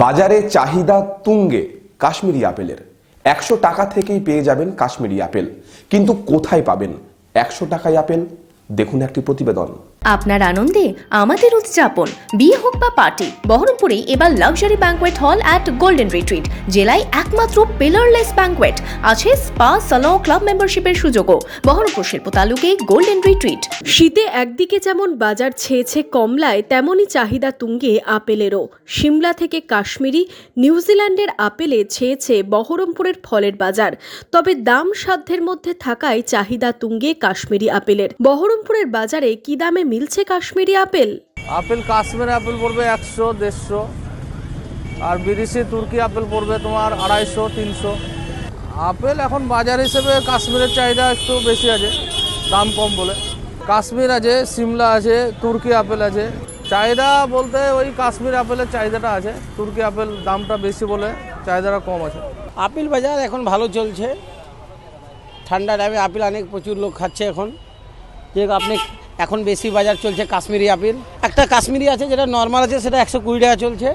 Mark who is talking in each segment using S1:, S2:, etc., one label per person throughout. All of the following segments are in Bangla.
S1: বাজারে চাহিদা তুঙ্গে কাশ্মীরি আপেলের 100 টাকা থেকেই পেয়ে যাবেন কাশ্মীরি আপেল। কিন্তু কোথায় পাবেন 100 টাকায় আপেল? দেখুন একটি প্রতিবেদন।
S2: আপনার আনন্দে আমাদের উদযাপন, বিয়ে হোক বা পার্টি, বহরমপুরে এবার luxury banquet hall at golden retreat. জেলায় একমাত্র পিলারলেস ব্যাঙ্কোয়েট, আছে স্পা, সালন, ক্লাব মেম্বারশিপের সুযোগও। বহরমপুর শিল্প তালুকে গোল্ডেন রিট্রিট।
S3: শীতে একদিকে যেমন বাজার ছেয়েছে কমলায়, তেমনই চাহিদা তুঙ্গে আপেলেরও। সিমলা থেকে কাশ্মীরি, নিউজিল্যান্ডের আপেলে ছেয়েছে বহরমপুরের ফলের বাজার। তবে দাম সাধ্যের মধ্যে থাকায় চাহিদা তুঙ্গে কাশ্মীরি আপেলের। বহরমপুরের বাজারে কি দামে মিলছে Kashmiri apple?
S4: Apple Kashmiri apple পড়বে 100-150, আর বিদেশি তুর্কি আপেল পড়বে তোমার 250-300। আপেল এখন বাজার হিসেবে কাশ্মীরের চাহিদা একটু বেশি আছে, দাম কম বলে। কাশ্মীর আছে, সিমলা আছে, তুর্কি আপেল আছে। চাহিদা বলতে ওই কাশ্মীর আপেলের চাহিদাটা আছে, তুর্কি আপেল দামটা বেশি বলে চাহিদাটা কম আছে।
S5: আপেল বাজার এখন ভালো চলছে, ঠান্ডা টাইমে আপেল অনেক প্রচুর লোক খাচ্ছে এখন। যে আপনি এখন বেশি বাজার চলছে কাশ্মীরি আপেল। একটা কাশ্মীরি আছে যেটা নর্মাল আছে, সেটা 120 টাকা চলছে।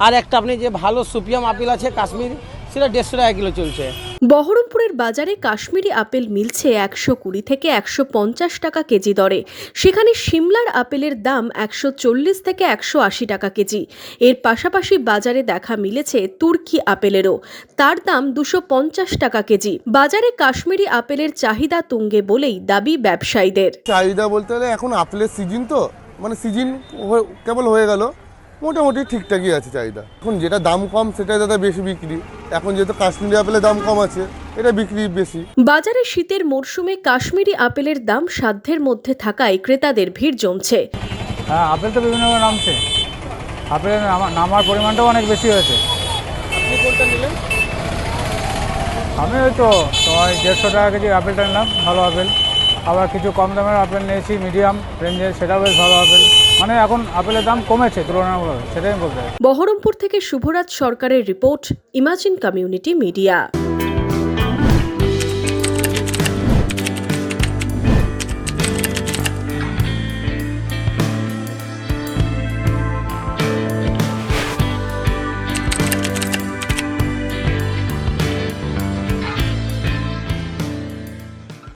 S5: আর একটা আপনি যে ভালো সুপিয়াম আপেল আছে কাশ্মীরি, সেটা 150 টাকা কিলো চলছে।
S3: বহরমপুরের বাজারে কাশ্মীরি আপেল মিলছে 120 থেকে 150 টাকা কেজি দরে। সেখানে সিমলার আপেলের দাম 140 থেকে 180 টাকা কেজি। এর পাশাপাশি বাজারে দেখা মিলেছে তুর্কি আপেলেরও, তার দাম 250 টাকা কেজি। বাজারে কাশ্মীরি আপেলের চাহিদা তুঙ্গে বলেই দাবি ব্যবসায়ীদের।
S6: চাহিদা বলতে হলে এখন আপেলের সিজন, তো মানে সিজন কেবল হয়ে গেল, মোটামুটি ঠিকঠাকই আছে চাহিদা। এখন যেটা দাম কম সেটা দাদা বেশি বিক্রি। এখন যেহেতু কাশ্মীরি আপেলের দাম কম আছে, এটা বিক্রি বেশি।
S3: বাজারে শীতের মরশুমে কাশ্মীরি আপেলের দাম সাধ্যের মধ্যে থাকায় ক্রেতাদের ভিড় জমছে।
S7: হ্যাঁ, আপেল তো বিভিন্নভাবে নামছে, আপেলের নামার পরিমাণটাও অনেক বেশি হয়েছে।
S5: আপনি কোনটা নিলেন?
S7: আমি ওই তো তোমার 150 টাকা কেজি আপেলটা নিলাম, ভালো আপেল। আবার কিছু কম দামের আপেল নিয়েছি মিডিয়াম রেঞ্জের, সেটাও বেশ ভালো আপেল। মানে এখন আপেলের দাম কমেছে তুলনামূলক, সেটাই বলতে।
S3: বহরমপুর থেকে শুভরাজ সরকারের রিপোর্ট, ইমাজিন কমিউনিটি মিডিয়া।